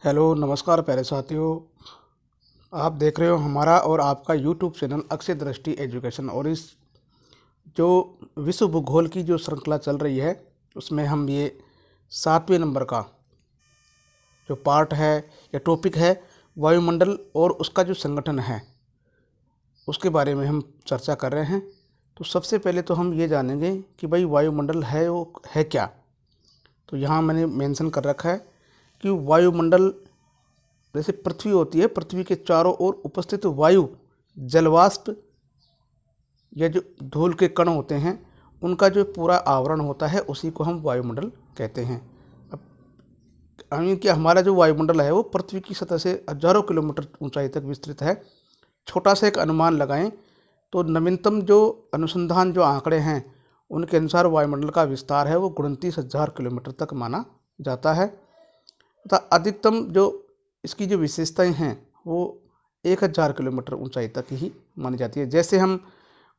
Hello नमस्कार प्यारे साथियों। आप देख रहे हो हमारा और आपका यूट्यूब चैनल अक्षय दृष्टि एजुकेशन। और इस जो विश्व भूगोल की जो श्रृंखला चल रही है उसमें हम ये 7वें नंबर का जो पार्ट है या टॉपिक है वायुमंडल और उसका जो संगठन है उसके बारे में हम चर्चा कर रहे हैं। तो सबसे पहले तो हम ये जानेंगे कि भाई वायुमंडल है वो है क्या। तो यहाँ मैंने मेंशन कर रखा है कि वायुमंडल जैसे पृथ्वी होती है, पृथ्वी के चारों ओर उपस्थित वायु, जलवाष्प या जो धूल के कण होते हैं उनका जो पूरा आवरण होता है उसी को हम वायुमंडल कहते हैं। अब यानी कि हमारा जो वायुमंडल है वो पृथ्वी की सतह से हजारों किलोमीटर ऊंचाई तक विस्तृत है। छोटा सा एक अनुमान लगाएं तो नवीनतम जो अनुसंधान जो आंकड़े हैं उनके अनुसार वायुमंडल का विस्तार है वो 29,000 किलोमीटर तक माना जाता है तथा अधिकतम जो इसकी जो विशेषताएं हैं वो 1,000 किलोमीटर ऊंचाई तक ही मानी जाती है। जैसे हम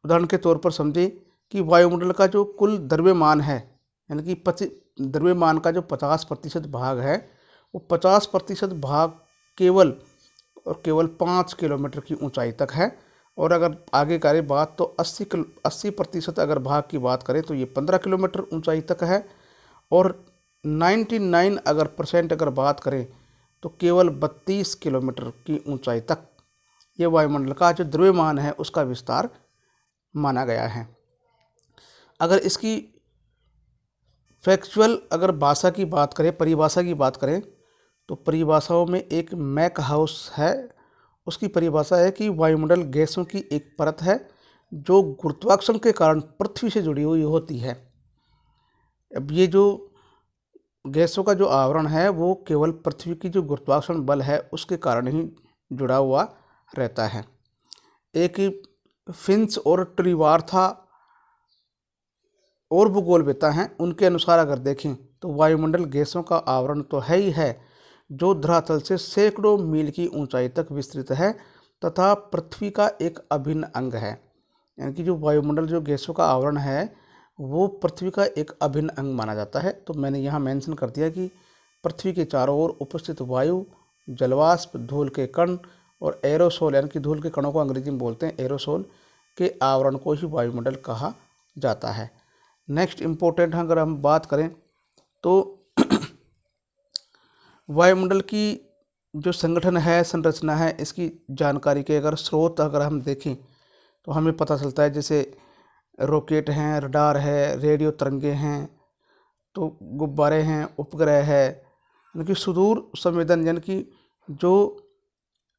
उदाहरण के तौर पर समझें कि वायुमंडल का जो कुल द्रव्यमान है यानी कि द्रव्यमान का जो 50% भाग है वो 50% भाग केवल और केवल 5 किलोमीटर की ऊंचाई तक है। और अगर आगे करें बात तो 80% अगर भाग की बात करें तो ये 15 किलोमीटर ऊंचाई तक है। और 99 अगर परसेंट अगर बात करें तो केवल 32 किलोमीटर की ऊंचाई तक ये वायुमंडल का जो द्रव्यमान है उसका विस्तार माना गया है। अगर इसकी फैक्चुअल अगर भाषा की बात करें, परिभाषा की बात करें तो परिभाषाओं में एक मैक हाउस है। उसकी परिभाषा है कि वायुमंडल गैसों की एक परत है जो गुरुत्वाकर्षण के कारण पृथ्वी से जुड़ी हुई होती है। अब ये जो गैसों का जो आवरण है वो केवल पृथ्वी की जो गुरुत्वाकर्षण बल है उसके कारण ही जुड़ा हुआ रहता है। एक फिंच और ट्रिवार्था और भूगोलवेत्ता हैं, उनके अनुसार अगर देखें तो वायुमंडल गैसों का आवरण तो है ही है जो धरातल से सैकड़ों मील की ऊंचाई तक विस्तृत है तथा पृथ्वी का एक अभिन्न अंग है। यानी कि जो वायुमंडल जो गैसों का आवरण है वो पृथ्वी का एक अभिन्न अंग माना जाता है। तो मैंने यहाँ मेंशन कर दिया कि पृथ्वी के चारों ओर उपस्थित वायु, जलवाष्प, धूल के कण और एरोसोल यानी कि धूल के कणों को अंग्रेजी में बोलते हैं एरोसोल के आवरण को ही वायुमंडल कहा जाता है। नेक्स्ट इम्पोर्टेंट अगर हम बात करें तो वायुमंडल की जो संगठन है, संरचना है, इसकी जानकारी के अगर स्रोत अगर हम देखें तो हमें पता चलता है जैसे रॉकेट हैं, रडार है, रेडियो तरंगे हैं, तो गुब्बारे हैं, उपग्रह है, यानी कि सुदूर संवेदन यानी कि जो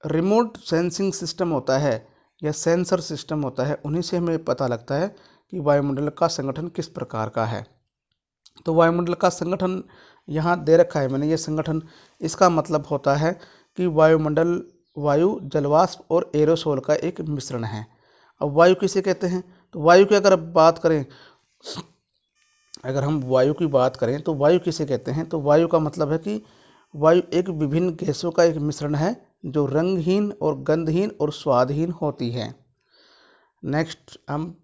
रिमोट सेंसिंग सिस्टम होता है या सेंसर सिस्टम होता है उन्हीं से हमें पता लगता है कि वायुमंडल का संगठन किस प्रकार का है। तो वायुमंडल का संगठन यहाँ दे रखा है मैंने, ये संगठन इसका मतलब होता है कि वायुमंडल वायु, जलवाष्प और एरोसोल का एक मिश्रण है। अब वायु किसे कहते हैं तो वायु की अगर बात करें, अगर हम वायु की बात करें तो वायु किसे कहते हैं तो वायु का मतलब है कि वायु एक विभिन्न गैसों का एक मिश्रण है जो रंगहीन और गंधहीन और स्वादहीन होती है। नेक्स्ट हम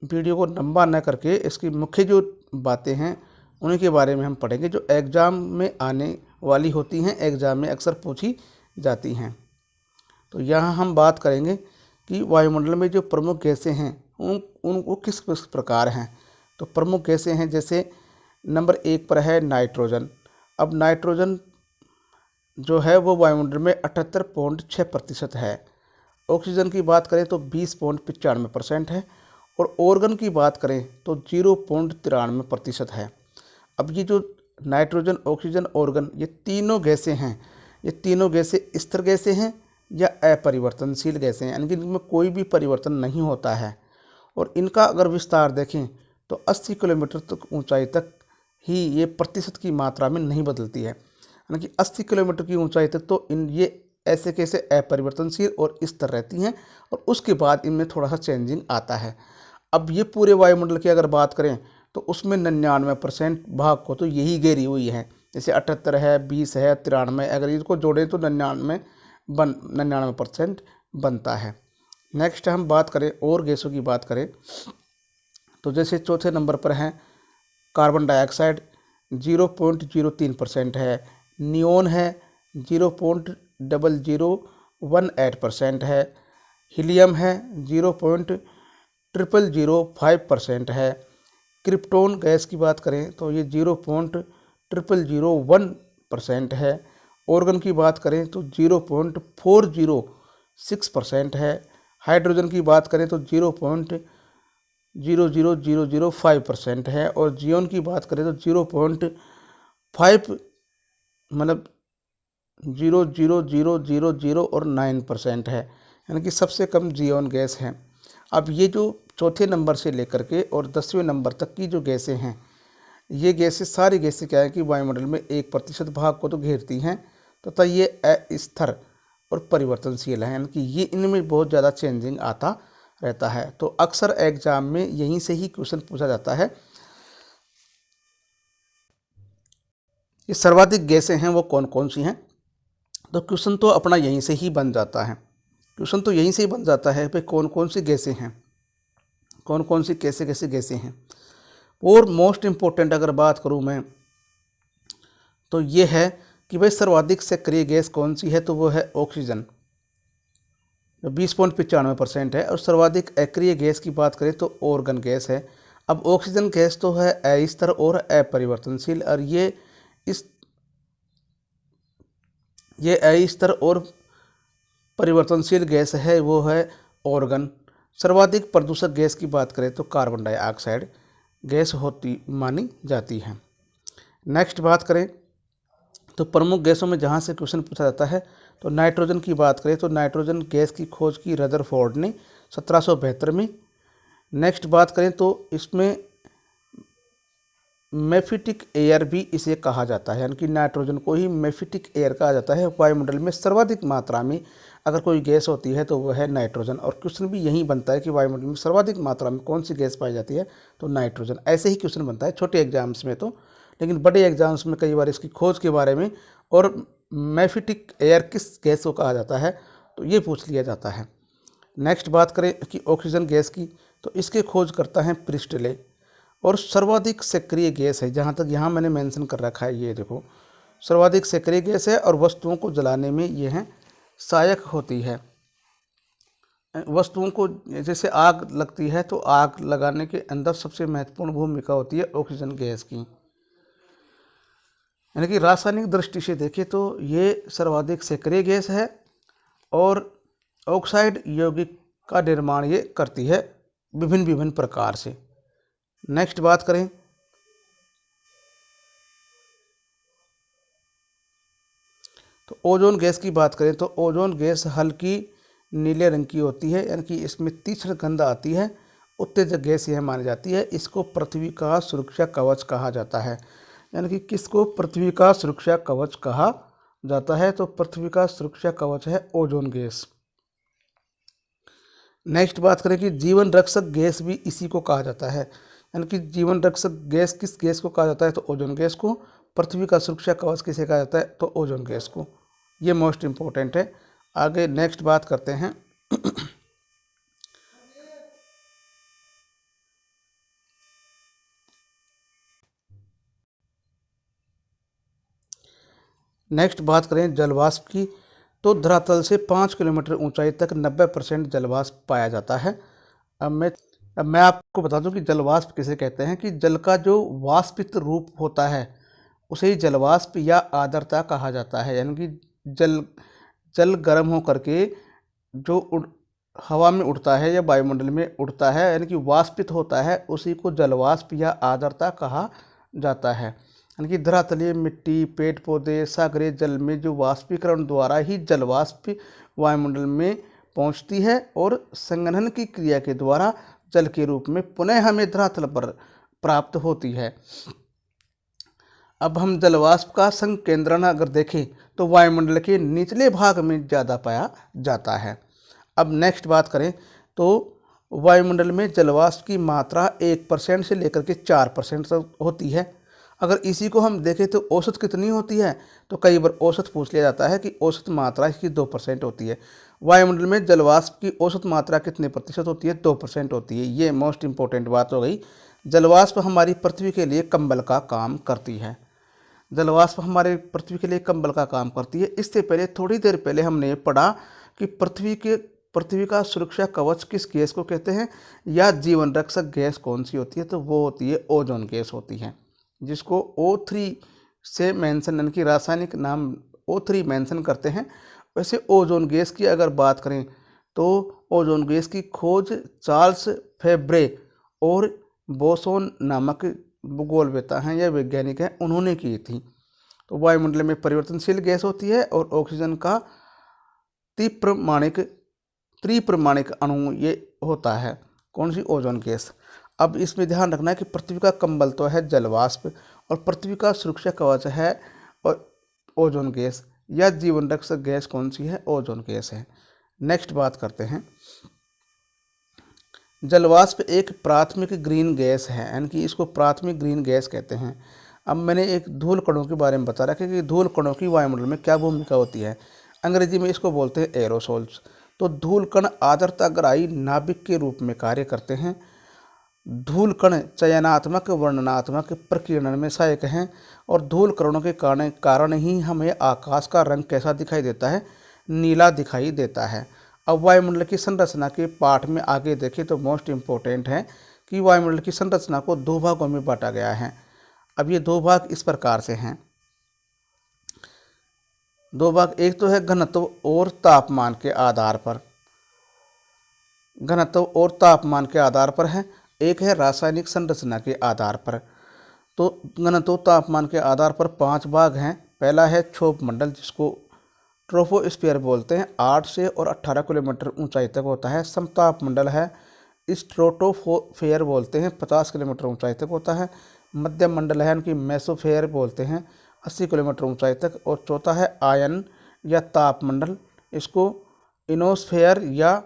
वीडियो को लंबा न करके इसकी मुख्य जो बातें हैं उन्हीं के बारे में हम पढ़ेंगे जो एग्ज़ाम में आने वाली होती हैं, एग्ज़ाम में अक्सर पूछी जाती हैं। तो यहाँ हम बात करेंगे कि वायुमंडल में जो प्रमुख गैसें हैं उनको किस किस प्रकार हैं। तो प्रमुख गैसें हैं जैसे नंबर 1 पर है नाइट्रोजन। अब नाइट्रोजन जो है वो वायुमंडल में 78.6% है। ऑक्सीजन की बात करें तो 20.95% है और ऑर्गन की बात करें तो 0.93% है। अब ये जो नाइट्रोजन, ऑक्सीजन, ऑर्गन ये तीनों गैसें हैं, ये तीनों गैसें स्थिर गैसें हैं या अपरिवर्तनशील गैसें हैं, यानी कि इनमें कोई भी परिवर्तन नहीं होता है। और इनका अगर विस्तार देखें तो 80 किलोमीटर तक ऊंचाई तक ही ये प्रतिशत की मात्रा में नहीं बदलती है, यानी कि 80 किलोमीटर की ऊंचाई तक तो इन ये ऐसे कैसे अपरिवर्तनशील और स्थिर रहती हैं और उसके बाद इनमें थोड़ा सा चेंजिंग आता है। अब ये पूरे वायुमंडल की अगर बात करें तो उसमें 99% भाग को तो यही घेरी हुई है। जैसे 78 है, 20 है, 93, अगर इसको जोड़ें तो 99% बनता है। नेक्स्ट हम बात करें और गैसों की बात करें तो जैसे चौथे नंबर पर हैं कार्बन डाइऑक्साइड 0.03% है, नियोन है 0.0018% है। हीलियम है 0.0005% है। क्रिप्टॉन गैस की बात करें तो ये 0.0001% है। ऑर्गन की बात करें तो 0.406% है। हाइड्रोजन की बात करें तो 0.00005% है। और जियोन की बात करें तो 0.5 मतलब 0.0000 और 9% है, यानी कि सबसे कम जियोन गैस है। अब ये जो चौथे नंबर से लेकर के और 10वें नंबर तक की जो गैसें हैं, ये गैसें सारी गैसें क्या है कि वायुमंडल में 1% भाग को तो घेरती हैं तथा ये अस्थिर और परिवर्तनशील है, यानी कि ये इनमें बहुत ज़्यादा चेंजिंग आता रहता है। तो अक्सर एग्जाम में यहीं से ही क्वेश्चन पूछा जाता है। ये सर्वाधिक गैसें हैं वो कौन कौन सी हैं, तो क्वेश्चन तो अपना यहीं से ही बन जाता है। क्वेश्चन तो यहीं से ही बन जाता है भाई कौन कौन सी गैसें हैं, कौन कौन सी कैसे कैसे गैसें हैं। और मोस्ट इम्पोर्टेंट अगर बात करूं मैं तो ये है कि भाई सर्वाधिक सक्रिय गैस कौन सी है, तो वो है ऑक्सीजन, जो 20.95% है। और सर्वाधिक अक्रिय गैस की बात करें तो ऑर्गन गैस है। अब ऑक्सीजन गैस तो है अस्थिर और अपरिवर्तनशील, और ये अस्थिर और परिवर्तनशील गैस है वो है ऑर्गन। सर्वाधिक प्रदूषक गैस की बात करें तो कार्बन डाइऑक्साइड गैस होती मानी जाती है। नेक्स्ट बात करें तो प्रमुख गैसों में जहाँ से क्वेश्चन पूछा जाता है तो नाइट्रोजन की बात करें तो नाइट्रोजन गैस की खोज की रदरफोर्ड ने 1772 में। नेक्स्ट बात करें तो इसमें मेफिटिक एयर भी इसे कहा जाता है, यानी कि नाइट्रोजन को ही मेफिटिक एयर कहा जाता है। वायुमंडल में सर्वाधिक मात्रा में अगर कोई गैस होती है तो वह है नाइट्रोजन। और क्वेश्चन भी यही बनता है कि वायुमंडल में सर्वाधिक मात्रा में कौन सी गैस पाई जाती है, तो नाइट्रोजन। ऐसे ही क्वेश्चन बनता है छोटे एग्जाम्स में तो, लेकिन बड़े एग्जाम्स में कई बार इसकी खोज के बारे में और मेफिटिक एयर किस गैस को कहा जाता है तो ये पूछ लिया जाता है। नेक्स्ट बात करें कि ऑक्सीजन गैस की, तो इसके खोज करता है प्रिस्टले। और सर्वाधिक सक्रिय गैस है, जहाँ तक यहाँ मैंने मेंशन कर रखा है, ये देखो सर्वाधिक सक्रिय गैस है और वस्तुओं को जलाने में ये है सहायक होती है। वस्तुओं को जैसे आग लगती है तो आग लगाने के अंदर सबसे महत्वपूर्ण भूमिका होती है ऑक्सीजन गैस की। यानी कि रासायनिक दृष्टि से देखें तो ये सर्वाधिक सक्रिय गैस है और ऑक्साइड यौगिक का निर्माण ये करती है विभिन्न विभिन्न प्रकार से। नेक्स्ट बात करें तो ओजोन गैस की बात करें तो ओजोन गैस हल्की नीले रंग की होती है, यानी कि इसमें तीक्ष्ण गंध आती है। उत्तेजक गैस यह मानी जाती है। इसको पृथ्वी का सुरक्षा कवच कहा जाता है। यानी कि किसको पृथ्वी का सुरक्षा कवच कहा जाता है, तो पृथ्वी का सुरक्षा कवच है ओजोन गैस। नेक्स्ट बात करें कि जीवन रक्षक गैस भी इसी को कहा जाता है। यानी कि जीवन रक्षक गैस किस गैस को कहा जाता है, तो ओजोन गैस को। पृथ्वी का सुरक्षा कवच किसे कहा जाता है, तो ओजोन गैस को। ये मोस्ट इम्पोर्टेंट है। आगे नेक्स्ट बात करते हैं नेक्स्ट बात करें जलवाष्प की, तो धरातल से 5 किलोमीटर ऊंचाई तक 90% जलवाष्प पाया जाता है। अब मैं आपको बता दूं कि जलवाष्प किसे कहते हैं, कि जल का जो वाष्पित रूप होता है उसे ही जलवाष्प या आर्द्रता कहा जाता है। यानी कि जल गर्म हो करके जो हवा में उड़ता है या वायुमंडल में उड़ता है, यानी कि वाष्पित होता है, उसी को जलवाष्प या आर्द्रता कहा जाता है। यानी कि धरातलीय मिट्टी, पेड़ पौधे, सागरीय जल में जो वाष्पीकरण द्वारा ही जलवाष्प वायुमंडल में पहुंचती है और संघनन की क्रिया के द्वारा जल के रूप में पुनः हमें धरातल पर प्राप्त होती है। अब हम जलवाष्प का संकेंद्रण अगर देखें तो वायुमंडल के निचले भाग में ज़्यादा पाया जाता है। अब नेक्स्ट बात करें तो वायुमंडल में जलवाष्प की मात्रा 1% से लेकर के 4% तक होती है। अगर इसी को हम देखें तो औसत कितनी होती है, तो कई बार औसत पूछ लिया जाता है कि औसत मात्रा इसकी 2% होती है। वायुमंडल में जलवाष्प की औसत मात्रा कितने प्रतिशत होती है, 2% होती है। ये मोस्ट इंपॉर्टेंट बात हो गई। जलवाष्प हमारी पृथ्वी के लिए कंबल का काम करती है। जलवाष्प हमारे पृथ्वी के लिए कंबल का काम करती है। इससे पहले थोड़ी देर पहले हमने पढ़ा कि पृथ्वी का सुरक्षा कवच किस गैस को कहते हैं, या जीवन रक्षक गैस कौन सी होती है, तो वो होती है ओजोन गैस होती है, जिसको O3 से मेंशन, यानी कि रासायनिक नाम O3 मेंशन करते हैं। वैसे ओजोन गैस की अगर बात करें तो ओजोन गैस की खोज चार्ल्स फेब्रे और बोसोन नामक भूगोलवेत्ता हैं या वैज्ञानिक हैं, उन्होंने की थी। तो वायुमंडल में परिवर्तनशील गैस होती है और ऑक्सीजन का त्रिप्रमाणिक अणु ये होता है, कौन सी, ओजोन गैस। अब इसमें ध्यान रखना है कि पृथ्वी का कंबल तो है जलवाष्प और पृथ्वी का सुरक्षा कवच है और ओजोन गैस, या जीवन रक्षक गैस कौन सी है, ओजोन गैस है। नेक्स्ट बात करते हैं, जलवाष्प एक प्राथमिक ग्रीन गैस है, यानी कि इसको प्राथमिक ग्रीन गैस कहते हैं। अब मैंने एक धूल कणों के बारे में बता रखा कि धूल कणों की वायुमंडल में क्या भूमिका होती है। अंग्रेजी में इसको बोलते हैं एरोसोल्स। तो धूल कण आर्द्रताग्राही नाभिक के रूप में कार्य करते हैं। धूल कण चयनात्मक वर्णनात्मक प्रकीर्णन में सहायक हैं और धूल कणों के कारण ही हमें आकाश का रंग कैसा दिखाई देता है, नीला दिखाई देता है। अब वायुमंडल की संरचना के पाठ में आगे देखें तो मोस्ट इम्पोर्टेंट है कि वायुमंडल की संरचना को दो भागों में बांटा गया है। अब ये दो भाग इस प्रकार से हैं, दो भाग, एक तो है घनत्व और तापमान के आधार पर, घनत्व और तापमान के आधार पर है, एक है रासायनिक संरचना के आधार पर। तो घनत्व तापमान के आधार पर 5 भाग हैं। पहला है क्षोभ मंडल, जिसको ट्रोपोस्फीयर बोलते हैं, 8 से और 18 किलोमीटर ऊंचाई तक होता है। समताप मंडल है, स्ट्रेटोस्फीयर बोलते हैं, 50 किलोमीटर ऊंचाई तक होता है। मध्यम मंडल है, इनकी मेसोफेयर बोलते हैं, 80 किलोमीटर ऊंचाई तक। और चौथा है आयन या तापमंडल, इसको इनोस्फेयर या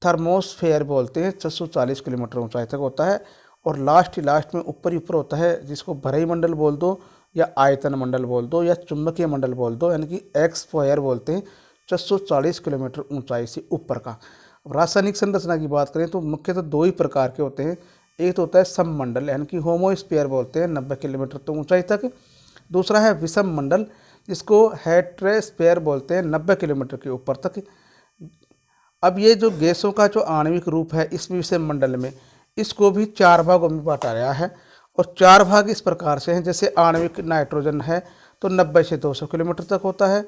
थर्मोस्फेयर बोलते हैं, 640 किलोमीटर ऊंचाई तक होता है। और लास्ट में ऊपर ही ऊपर होता है, जिसको भरई मंडल बोल दो या आयतन मंडल बोल दो या चुंबकीय मंडल बोल दो, यानी कि एक्सफोयर बोलते हैं, 640 किलोमीटर ऊंचाई से ऊपर का। रासायनिक संरचना की बात करें तो मुख्यतः दो ही प्रकार के होते हैं। एक तो होता है सममंडल, यानी कि होमोस्फीयर बोलते हैं, 90 किलोमीटर तो ऊंचाई तक। दूसरा है विषम मंडल, जिसको हेट्रोस्फीयर बोलते हैं, 90 किलोमीटर के ऊपर तक। अब ये जो गैसों का जो आणविक रूप है इस विषम मंडल में, इसको भी 4 भागों में बांटा गया है। और 4 भाग इस प्रकार से हैं, जैसे आणविक नाइट्रोजन है तो 90 से 200 किलोमीटर तक होता है।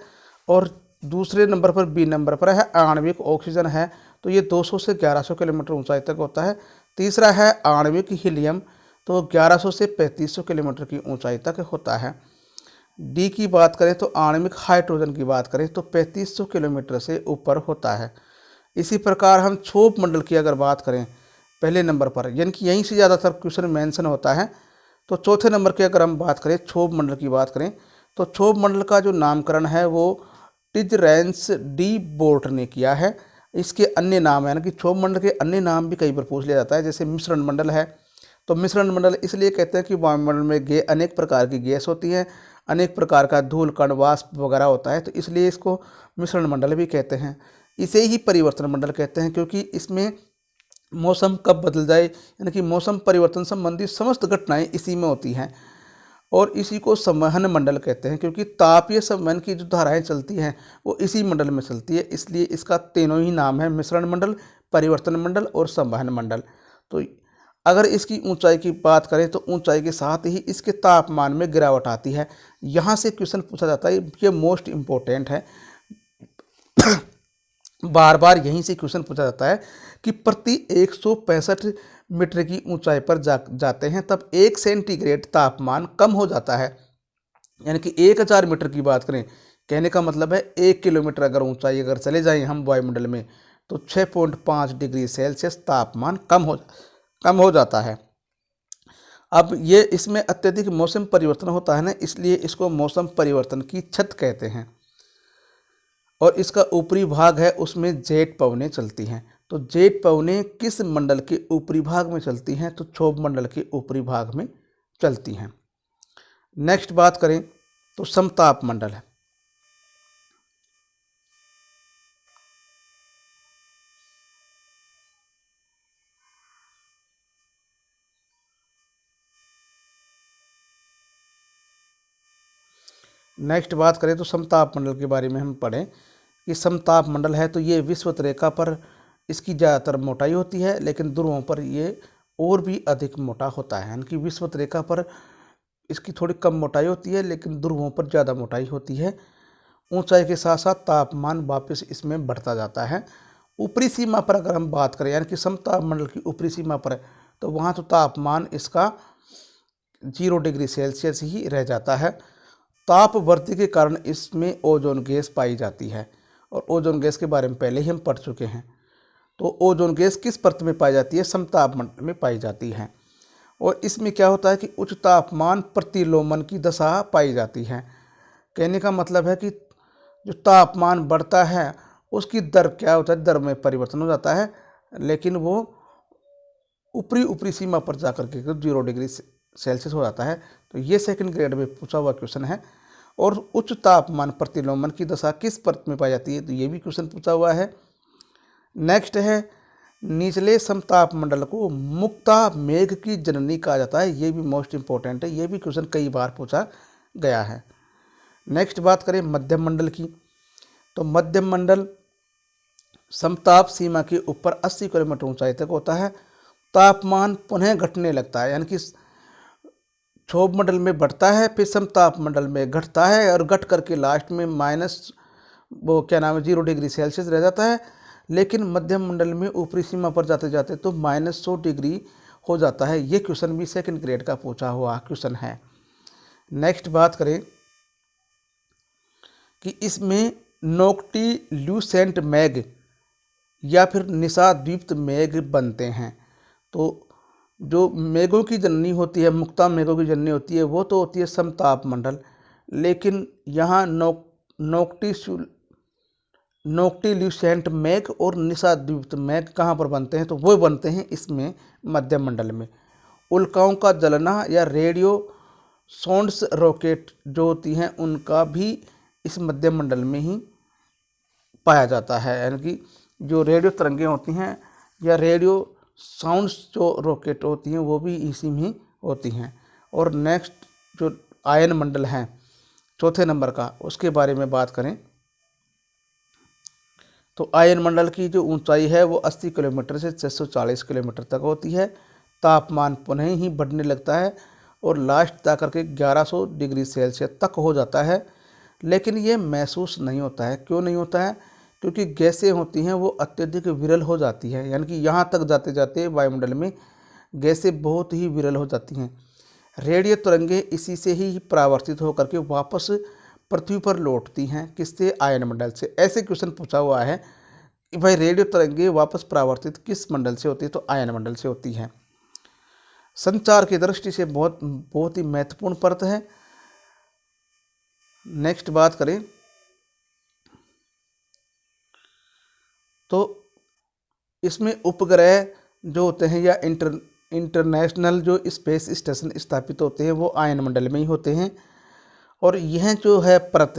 और दूसरे नंबर पर, बी नंबर पर है आणविक ऑक्सीजन है, तो ये 200 से 1100 किलोमीटर ऊंचाई तक होता है। तीसरा है आणविक हीलियम, तो 1100 से 3500 किलोमीटर की ऊंचाई तक होता है। डी की बात करें तो आणविक हाइड्रोजन की बात करें तो 3500 किलोमीटर से ऊपर होता है। इसी प्रकार हम क्षोभ मंडल की अगर बात करें पहले नंबर पर, यानी कि यहीं से ज़्यादातर क्वेश्चन मेंशन होता है। तो चौथे नंबर की अगर हम बात करें, क्षोभ मंडल की बात करें, तो क्षोभ मंडल का जो नामकरण है वो टिजरेंस डी बोर्ट ने किया है। इसके अन्य नाम है, यानी कि क्षोभ मंडल के अन्य नाम भी कई बार पूछ लिया जाता है, जैसे मिश्रण मंडल है। तो मिश्रण मंडल इसलिए कहते हैं कि वायुमंडल में अनेक प्रकार की गैस होती है, अनेक प्रकार का धूल कण वाष्प वगैरह होता है, तो इसलिए इसको मिश्रण मंडल भी कहते हैं। इसे ही परिवर्तन मंडल कहते हैं, क्योंकि इसमें मौसम कब बदल जाए, यानी कि मौसम परिवर्तन संबंधी समस्त घटनाएं इसी में होती हैं। और इसी को संवहन मंडल कहते हैं, क्योंकि तापीय संवहन की जो धाराएं चलती हैं वो इसी मंडल में चलती है, इसलिए इसका तीनों ही नाम है, मिश्रण मंडल, परिवर्तन मंडल और संवहन मंडल। तो अगर इसकी ऊंचाई की बात करें तो ऊंचाई के साथ ही इसके तापमान में गिरावट आती है। यहाँ से क्वेश्चन पूछा जाता है, ये मोस्ट इम्पोर्टेंट है, बार बार यहीं से क्वेश्चन पूछा जाता है कि प्रति 165 मीटर की ऊंचाई पर जाते हैं तब 1 सेंटीग्रेड तापमान कम हो जाता है। यानी कि 1000 मीटर की बात करें, कहने का मतलब है 1 किलोमीटर अगर ऊंचाई अगर चले जाएं हम वायुमंडल में, तो 6.5 डिग्री सेल्सियस तापमान कम हो जाता है। अब ये इसमें अत्यधिक मौसम परिवर्तन होता है ना, इसलिए इसको मौसम परिवर्तन की छत कहते हैं। और इसका ऊपरी भाग है, उसमें जेट पवनें चलती हैं। तो जेट पवनें किस मंडल के ऊपरी भाग में चलती हैं, तो क्षोभ मंडल के ऊपरी भाग में चलती हैं। नेक्स्ट बात करें तो समताप मंडल है। नेक्स्ट बात करें तो समताप मंडल के बारे में हम पढ़ें कि समताप मंडल है तो ये विषुवत रेखा पर इसकी ज़्यादातर मोटाई होती है, लेकिन ध्रुवों पर ये और भी अधिक मोटा होता है। यानी कि विषुवत रेखा पर इसकी थोड़ी कम मोटाई होती है, लेकिन ध्रुवों पर ज़्यादा मोटाई होती है। ऊंचाई के साथ साथ तापमान वापस इसमें बढ़ता जाता है। ऊपरी सीमा पर अगर हम बात करें, यानी कि समताप मंडल की ऊपरी सीमा पर, तो वहाँ तो तापमान इसका 0 डिग्री सेल्सियस ही रह जाता है। ताप वृद्धि के कारण इसमें ओजोन गैस पाई जाती है, और ओजोन गैस के बारे में पहले ही हम पढ़ चुके हैं। तो ओजोन गैस किस परत में पाई जाती है? समताप मंडल में पाई जाती है। और इसमें क्या होता है कि उच्च तापमान प्रतिलोमन की दशा पाई जाती है। कहने का मतलब है कि जो तापमान बढ़ता है उसकी दर क्या होता है, दर में परिवर्तन हो जाता है, लेकिन वो ऊपरी सीमा पर जाकर के 0 डिग्री सेल्सियस हो जाता है। तो ये सेकंड ग्रेड में पूछा हुआ क्वेश्चन है। और उच्च तापमान प्रतिलोमन की दशा किस परत में पाई जाती है? तो ये भी क्वेश्चन पूछा हुआ है। नेक्स्ट है, निचले समताप मंडल को मुक्ता मेघ की जननी कहा जाता है। ये भी मोस्ट इंपॉर्टेंट है, ये भी क्वेश्चन कई बार पूछा गया है। नेक्स्ट बात करें मध्यम मंडल की, तो मध्यम मंडल समताप सीमा के ऊपर 80 किलोमीटर ऊंचाई तक होता है। तापमान पुनः घटने लगता है, यानी कि क्षोभ मंडल में बढ़ता है, फिर समताप मंडल में घटता है, और घट करके लास्ट में माइनस 0 डिग्री सेल्सियस रह जाता है। लेकिन मध्यम मंडल में ऊपरी सीमा पर जाते जाते तो -100 डिग्री हो जाता है। ये क्वेश्चन भी सेकंड ग्रेड का पूछा हुआ क्वेश्चन है। नेक्स्ट बात करें कि इसमें नोक्टिल्यूसेंट मेघ या फिर निशाद्वीप्त मेघ बनते हैं। तो जो मेघों की जननी होती है, मुक्ता मेघों की जननी होती है, वो तो होती है समताप मंडल, लेकिन यहाँ नोक्टिल्यूसेंट मेघ और निशाद्वीप्त मेघ कहाँ पर बनते हैं? तो वो बनते हैं इसमें मध्यम मंडल में। उल्काओं का जलना या रेडियो सोंड्स रॉकेट जो होती हैं उनका भी इस मध्यम मंडल में ही पाया जाता है। यानी कि जो रेडियो तरंगें होती हैं या रेडियो साउंड्स जो रॉकेट होती हैं वो भी इसी में होती हैं। और नेक्स्ट जो आयन मंडल है चौथे नंबर का, उसके बारे में बात करें तो आयन मंडल की जो ऊंचाई है वो 80 किलोमीटर से 640 किलोमीटर तक होती है। तापमान पुनः ही बढ़ने लगता है और लास्ट जाकर के 1100 डिग्री सेल्सियस तक हो जाता है, लेकिन ये महसूस नहीं होता है। क्यों नहीं होता है? क्योंकि गैसें होती हैं वो अत्यधिक विरल हो जाती है। यानी कि यहाँ तक जाते जाते वायुमंडल में गैसें बहुत ही विरल हो जाती हैं। रेडियो तरंगें इसी से ही परावर्तित होकर के वापस पृथ्वी पर लौटती हैं। किससे? आयन मंडल से। ऐसे क्वेश्चन पूछा हुआ है कि भाई रेडियो तरंगें वापस परावर्तित किस मंडल से होती है? तो आयन मंडल से होती है। संचार की दृष्टि से बहुत ही महत्वपूर्ण परत है। नेक्स्ट बात करें तो इसमें उपग्रह जो होते हैं या इंटरनेशनल जो स्पेस स्टेशन स्थापित होते हैं वो आयन मंडल में ही होते हैं। और यह जो है परत,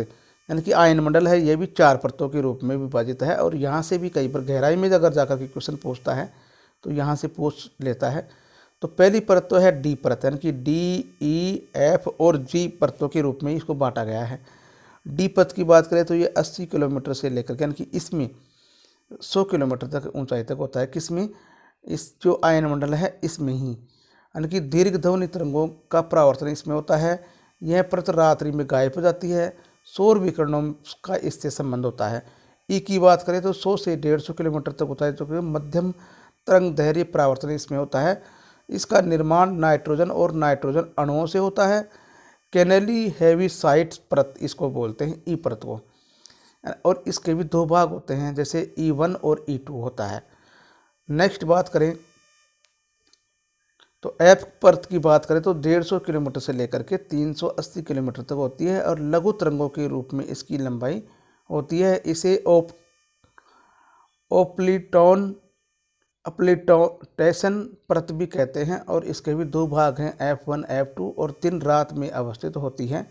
यानी कि आयन मंडल है, ये भी 4 परतों के रूप में विभाजित है। और यहाँ से भी कई बार गहराई में अगर जाकर के क्वेश्चन पूछता है तो यहाँ से पूछ लेता है। तो पहली परत तो है डी परत, यानी कि डी, ई, एफ और जी परतों के रूप में इसको बांटा गया है। डी परत की बात करें तो ये 80 किलोमीटर से लेकर के, यानी कि इसमें 100 किलोमीटर तक ऊंचाई तक होता है। किसमें? इस जो आयन मंडल है इसमें ही। यानी कि दीर्घ ध्वनि तरंगों का परावर्तन इसमें होता है। यह परत रात्रि में गायब हो जाती है। सौर विकिरणों का इससे संबंध होता है। ई की बात करें तो 100 से 150 किलोमीटर तक होता है, जो कि मध्यम तरंग दैर्घ्य परावर्तन इसमें होता है। इसका निर्माण नाइट्रोजन और नाइट्रोजन अणुओं से होता है। कैनेली हेविसाइट परत इसको बोलते हैं, ई परत को। और इसके भी 2 भाग होते हैं, जैसे E1 और E2 होता है। नेक्स्ट बात करें तो एफ परत की बात करें तो 150 किलोमीटर से लेकर के 380 किलोमीटर तक होती है और लघु तरंगों के रूप में इसकी लंबाई होती है। इसे अप्लिटोटेशन परत भी कहते हैं। और इसके भी 2 भाग हैं, F1 F2, और 3 रात में अवस्थित होती है।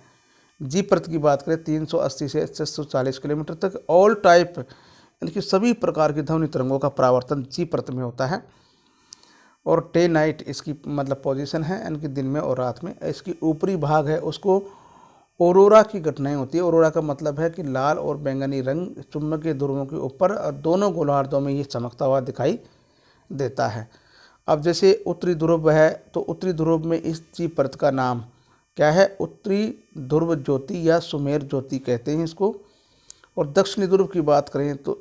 जी परत की बात करें 380 से 640 किलोमीटर तक। ऑल टाइप यानी कि सभी प्रकार की ध्वनि तरंगों का परावर्तन जी परत में होता है। और डे नाइट इसकी मतलब पोजीशन है, यानी कि दिन में और रात में। इसकी ऊपरी भाग है उसको ऑरोरा की घटनाएं होती है। ऑरोरा का मतलब है कि लाल और बैंगनी रंग चुंबकीय ध्रुवों के ऊपर और दोनों गोलार्धों में ये चमकता हुआ दिखाई देता है। अब जैसे उत्तरी ध्रुव है, तो उत्तरी ध्रुव में इस जी परत का नाम क्या है? उत्तरी ध्रुव ज्योति या सुमेर ज्योति कहते हैं इसको। और दक्षिणी ध्रुव की बात करें तो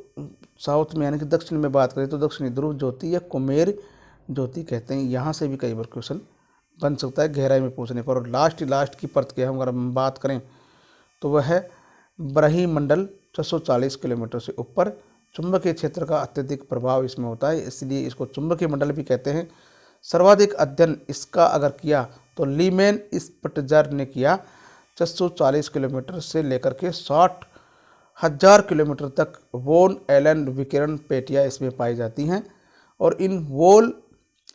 साउथ में यानी कि दक्षिण में बात करें तो दक्षिणी ध्रुव ज्योति या कुमेर ज्योति कहते हैं। यहाँ से भी कई बार क्वेश्चन बन सकता है गहराई में पूछने पर। और लास्ट की परत की अगर हम बात करें तो वह है ब्रह्मंडल 640 किलोमीटर से ऊपर। चुंबकीय क्षेत्र का अत्यधिक प्रभाव इसमें होता है, इसलिए इसको चुंबकीय मंडल भी कहते हैं। सर्वाधिक अध्ययन इसका अगर किया तो लीमैन स्पिट्ज़र ने किया। 640 किलोमीटर से लेकर के 60,000 किलोमीटर तक वोन एलन विकिरण पेटियाँ इसमें पाई जाती हैं। और इन वोन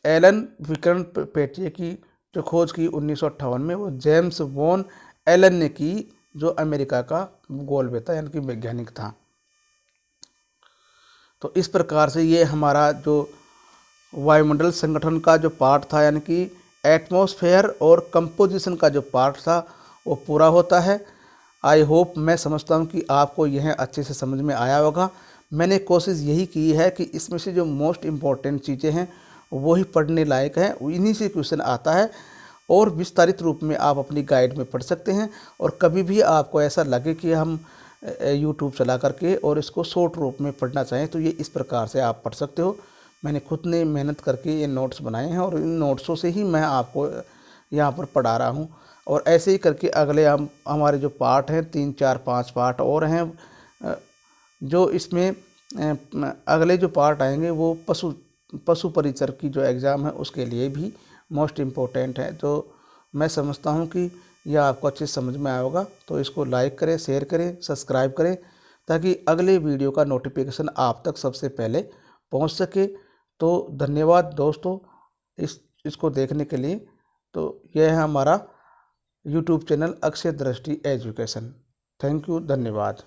एलन विकिरण पेटिया की जो खोज की 1958 में, वो जेम्स वोन एलन ने की, जो अमेरिका का गोलवेता यानी कि वैज्ञानिक था। तो इस प्रकार से ये हमारा जो वायुमंडल संगठन का जो पार्ट था, यानी कि एटमॉस्फेयर और कंपोजिशन का जो पार्ट था, वो पूरा होता है। आई होप, मैं समझता हूँ कि आपको यह अच्छे से समझ में आया होगा। मैंने कोशिश यही की है कि इसमें से जो मोस्ट इम्पॉर्टेंट चीज़ें हैं वही पढ़ने लायक हैं, इन्हीं से क्वेश्चन आता है। और विस्तारित रूप में आप अपनी गाइड में पढ़ सकते हैं। और कभी भी आपको ऐसा लगे कि हम यूट्यूब चला करके और इसको शॉर्ट रूप में पढ़ना चाहें तो ये इस प्रकार से आप पढ़ सकते हो। मैंने खुद ने मेहनत करके ये नोट्स बनाए हैं और इन नोट्सों से ही मैं आपको यहाँ पर पढ़ा रहा हूँ। और ऐसे ही करके अगले हमारे जो पार्ट हैं, 3 4 5 पार्ट और हैं, जो इसमें अगले जो पार्ट आएंगे वो पशु परिचर की जो एग्ज़ाम है उसके लिए भी मोस्ट इम्पोर्टेंट है। तो मैं समझता हूँ कि यह आपको अच्छे समझ में आया होगा। तो इसको लाइक करें, शेयर करें, सब्सक्राइब करें, ताकि अगले वीडियो का नोटिफिकेशन आप तक सबसे पहले पहुँच सके। तो धन्यवाद दोस्तों इसको देखने के लिए। तो यह है हमारा यूट्यूब चैनल अक्षय दृष्टि एजुकेशन। थैंक यू, धन्यवाद।